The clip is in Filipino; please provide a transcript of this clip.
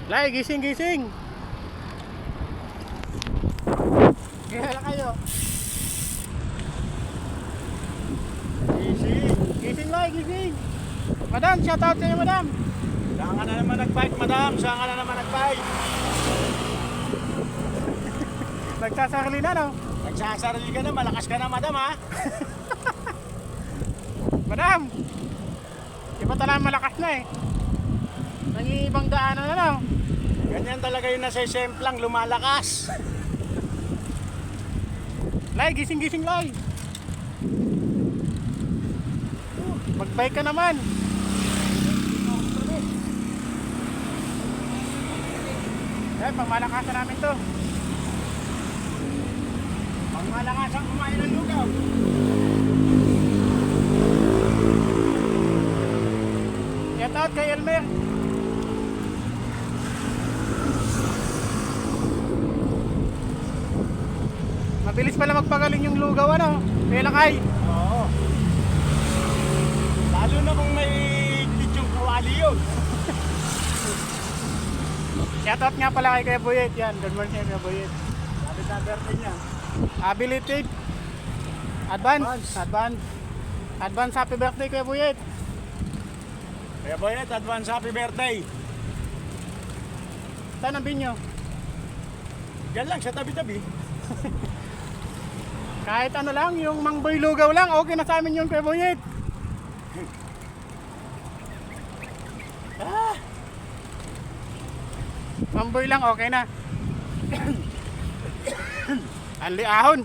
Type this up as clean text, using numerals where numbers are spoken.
Lai, gising, gising. Kaya kayo. Gising. Gising, Lai, gising. Madam, shout out sa iyo, madam. Saan ka na naman nag-fight, madam? Saan ka na naman nag-fight? Nagsasarili na, no? Nagsasarili ka na, malakas ka na, madam, ha? Madam, iba talaga malakas na eh. Nangibang daanan na, no? Ganyan talaga yung nasa semplang, lumalakas. Lai, gising, gising, Lai. Mag-bike ka naman. Eh, pangmalakasan namin to. Pangmalakas ang kumain ng lugaw. Shout out kay Elmer. Mabilis pala magpagaling yung lugaw, ano? Kaya lakay. Oo. Lalo na kung may tityong kawali yun. Shoutout nga pala kay Kuya Boyet. Yan, good morning Kuya Boyet. Sabi sa birthday niya. Ability. Advance happy birthday Kuya Boyet. Kaya Boyet, advance happy birthday. Saan ang binyo? Yan lang, sa tabi-tabi. Kahit ano lang, yung mangboy lugaw lang, okay na sa amin yun Kuya Boyet. Mangboy lang, okay na. Anli ahon.